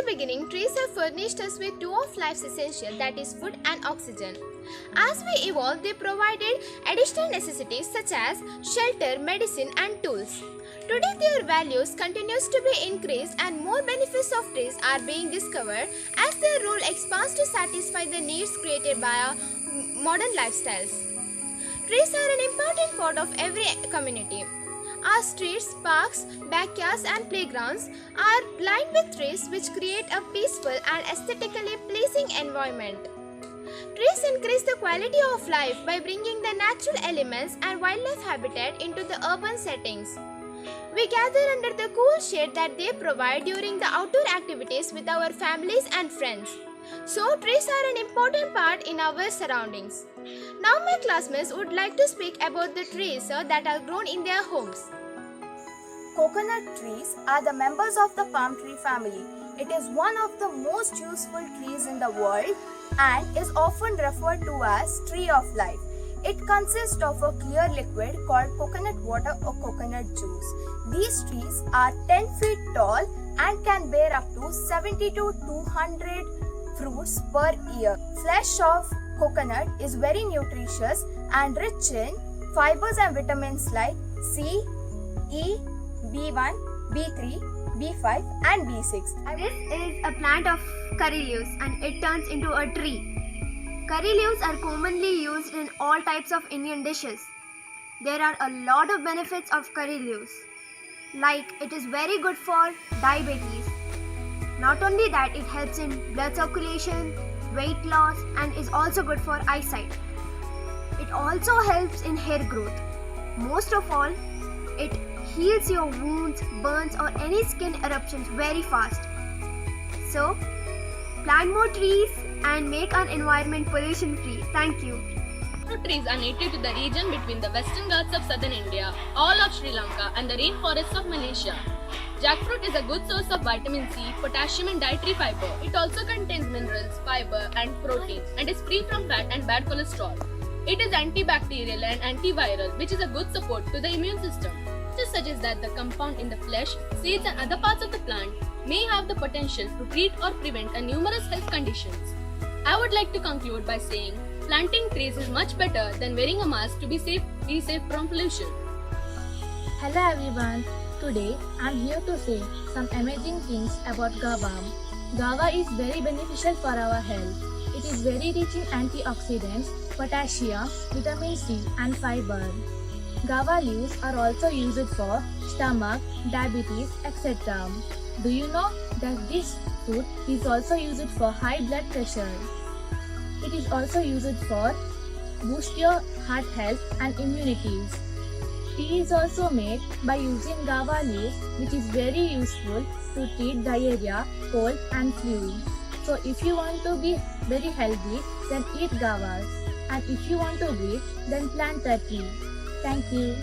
beginning, trees have furnished us with two of life's essentials, that is food and oxygen. As we evolved, they provided additional necessities such as shelter, medicine and tools. Today their values continues to be increased and more benefits of trees are being discovered as their role expands to satisfy the needs created by our modern lifestyles. Trees are an important part of every community. Our streets, parks, backyards and playgrounds are lined with trees which create a peaceful and aesthetically pleasing environment. Trees increase the quality of life by bringing the natural elements and wildlife habitat into the urban settings. We gather under the cool shade that they provide during the outdoor activities with our families and friends. So, trees are an important part in our surroundings. Now, my classmates would like to speak about the trees that are grown in their homes. Coconut trees are the members of the palm tree family. It is one of the most useful trees in the world and is often referred to as tree of life. It consists of a clear liquid called coconut water or coconut juice. These trees are 10 feet tall and can bear up to 70 to 200 fruits per year. Flesh of coconut is very nutritious and rich in fibers and vitamins like C, E, B1, B3, B5 and B6. This is a plant of curry leaves and it turns into a tree. Curry leaves are commonly used in all types of Indian dishes. There are a lot of benefits of curry leaves. Like it is very good for diabetes. Not only that, it helps in blood circulation, weight loss and is also good for eyesight. It also helps in hair growth. Most of all, it heals your wounds, burns or any skin eruptions very fast. So, plant more trees and make our environment pollution free. Thank you. Jackfruit trees are native to the region between the Western Ghats of southern India, all of Sri Lanka and the rainforests of Malaysia. Jackfruit is a good source of vitamin C, potassium and dietary fiber. It also contains minerals, fiber and protein and is free from fat and bad cholesterol. It is antibacterial and antiviral, which is a good support to the immune system. This suggests that the compound in the flesh, seeds and other parts of the plant may have the potential to treat or prevent a numerous health conditions. I would like to conclude by saying planting trees is much better than wearing a mask to be safe from pollution. Hello everyone. Today I am here to say some amazing things about guava. Guava is very beneficial for our health. It is very rich in antioxidants, potassium, vitamin C and fiber. Guava leaves are also used for stomach, diabetes, etc. Do you know that this fruit is also used for high blood pressure? It is also used for boost your heart health and immunities. Tea is also made by using guava leaves, which is very useful to treat diarrhea, cold and flu. So if you want to be very healthy, then eat guavas. And if you want to breathe, then plant a tree. Thank you.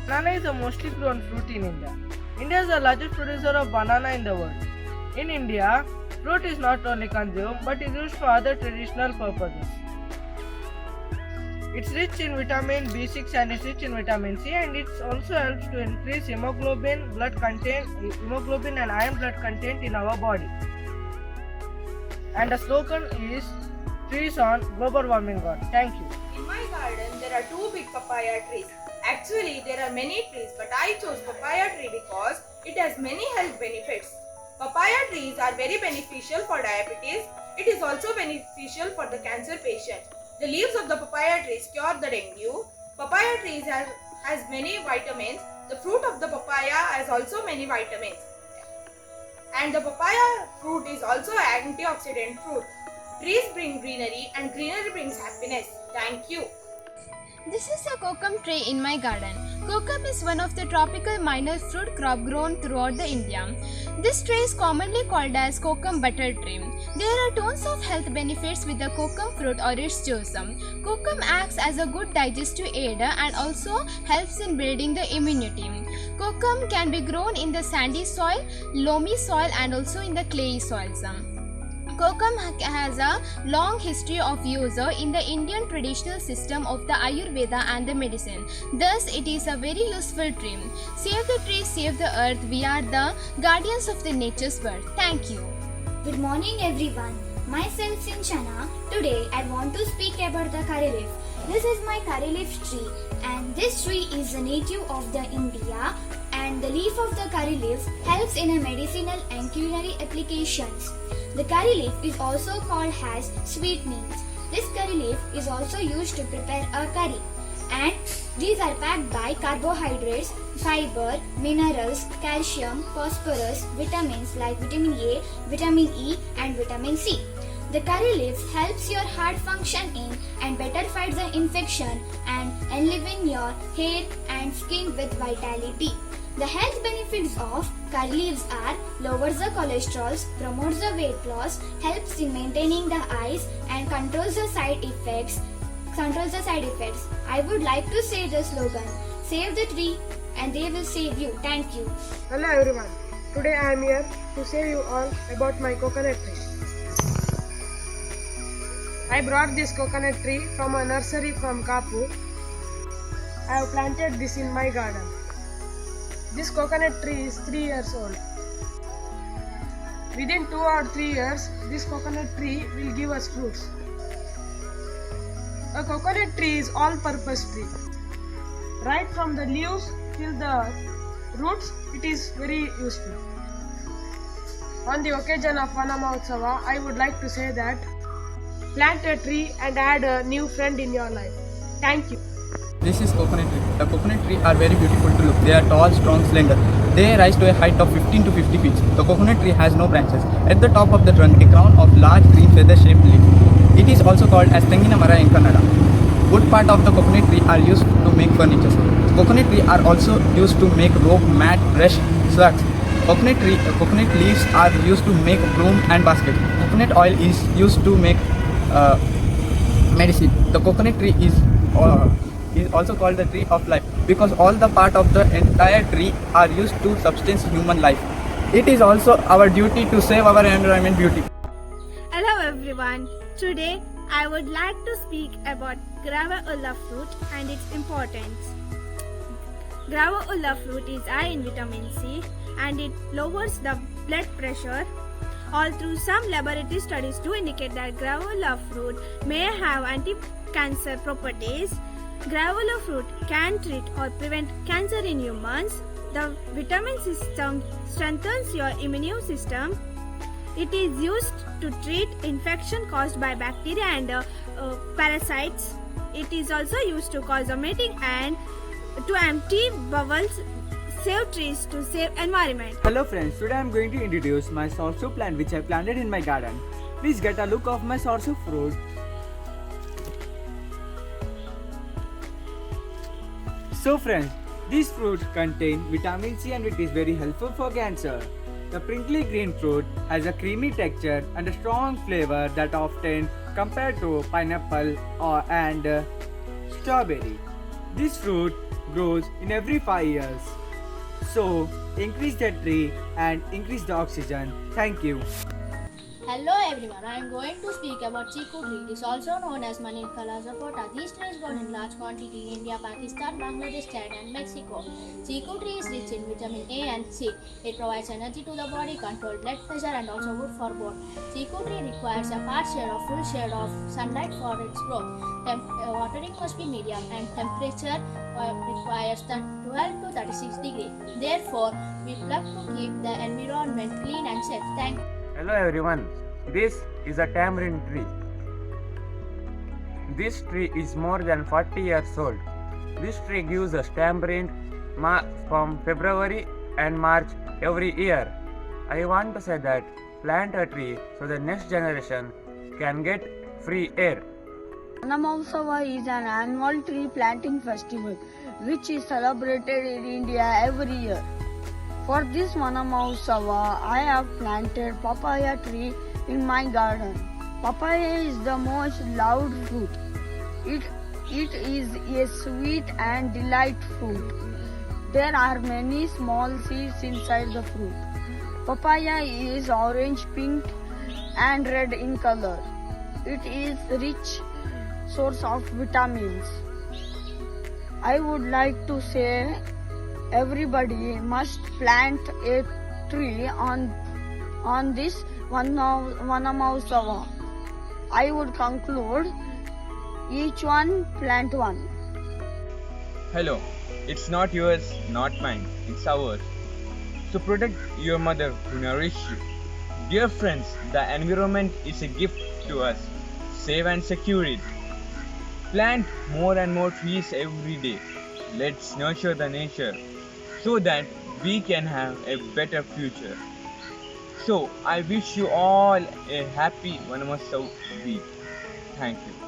Banana is a mostly grown fruit in India. India is the largest producer of banana in the world. In India, fruit is not only consumed but is used for other traditional purposes. It's rich in vitamin B6 and it's rich in vitamin C, and it also helps to increase hemoglobin and iron blood content in our body. And the slogan is trees on, global warming on. Thank you. In my garden there are two big papaya trees. Actually there are many trees, but I chose papaya tree because it has many health benefits. Papaya trees are very beneficial for diabetes. It is also beneficial for the cancer patient. The leaves of the papaya trees cure the dengue. Papaya trees has many vitamins. The fruit of the papaya has also many vitamins. And the papaya fruit is also an antioxidant fruit. Trees bring greenery and greenery brings happiness. Thank you. This is a kokum tree in my garden. Kokum is one of the tropical minor fruit crop grown throughout the India. This tree is commonly called as kokum butter tree. There are tons of health benefits with the kokum fruit or its juice. Kokum acts as a good digestive aid and also helps in building the immunity. Kokum can be grown in the sandy soil, loamy soil and also in the clayey soils. Kokum has a long history of use in the Indian traditional system of the Ayurveda and the medicine. Thus, it is a very useful tree. Save the tree, save the earth. We are the guardians of the nature's world. Thank you. Good morning everyone. Myself Sinchana. Today I want to speak about the curry leaf. This is my curry leaf tree and this tree is a native of the India and the leaf of the curry leaf helps in a medicinal and culinary applications. The curry leaf is also called as sweetmeats. This curry leaf is also used to prepare a curry and these are packed by carbohydrates, fiber, minerals, calcium, phosphorus, vitamins like vitamin A, vitamin E and vitamin C. The curry leaf helps your heart function in and better fights the infection and enliven your hair and skin with vitality. The health benefits of curry leaves are lowers the cholesterol, promotes the weight loss, helps in maintaining the eyes and controls the side effects. I would like to say the slogan, save the tree and they will save you. Thank you. Hello everyone. Today I am here to say you all about my coconut tree. I brought this coconut tree from a nursery from Kapu. I have planted this in my garden. This coconut tree is 3 years old. Within 2 or 3 years, this coconut tree will give us fruits. A coconut tree is all-purpose tree. Right from the leaves till the roots, it is very useful. On the occasion of Vana Mahotsava, I would like to say that plant a tree and add a new friend in your life. Thank you. This is coconut tree. The coconut tree are very beautiful to look. They are tall, strong, slender. They rise to a height of 15 to 50 feet. The coconut tree has no branches. At the top of the trunk, a crown of large green feather-shaped leaf. It is also called as Tengina Mara in Kannada. Wood part of the coconut tree are used to make furniture. Coconut tree are also used to make rope, mat, brush, slugs. Coconut leaves are used to make broom and basket. Coconut oil is used to make medicine. The coconut tree is also called the tree of life because all the part of the entire tree are used to substance human life. It is also our duty to save our environment beauty. Hello everyone. Today I would like to speak about Guava Ulla fruit and its importance. Guava Ulla fruit is high in vitamin C and it lowers the blood pressure. Although some laboratory studies do indicate that Guava Ulla fruit may have anti-cancer properties, Guava Ulla fruit can treat or prevent cancer in humans. The vitamin system strengthens your immune system. It is used to treat infection caused by bacteria and parasites. It is also used to cause vomiting and to empty bowels, save trees to save environment. Hello friends, today I am going to introduce my sorso plant which I planted in my garden. Please get a look of my sorso fruit. So friends, this fruit contains vitamin C and it is very helpful for cancer. The prickly green fruit has a creamy texture and a strong flavor that often compared to pineapple and strawberry. This fruit grows in every 5 years. So increase the tree and increase the oxygen. Thank you. Hello everyone, I am going to speak about chiku tree. It is also known as Manicala zapota. This tree is grown in large quantity in India, Pakistan, Bangladesh, China and Mexico. Chiku tree is rich in vitamin A and C. It provides energy to the body, control blood pressure and also good for bone. Chiku tree requires a part shade or full shade of sunlight for its growth. Watering must be medium and temperature requires 12 to 36 degrees. Therefore, we plug to keep the environment clean and safe. Thank you. Hello everyone, this is a tamarind tree. This tree is more than 40 years old. This tree gives us tamarind from February and March every year. I want to say that plant a tree so the next generation can get free air. Vana Mahotsava is an annual tree planting festival which is celebrated in India every year. For this Vana Mahotsava, I have planted papaya tree in my garden. Papaya is the most loved fruit. It is a sweet and delightful fruit. There are many small seeds inside the fruit. Papaya is orange, pink and red in color. It is rich source of vitamins. I would like to say everybody must plant a tree on this Vanamahotsav. I would conclude, each one plant one. Hello, it's not yours, not mine, it's ours. So protect your mother who nourished you. Dear friends, the environment is a gift to us. Save and secure it. Plant more and more trees every day. Let's nurture the nature so that we can have a better future. So I wish you all a happy Vanamahotsav week. Thank you.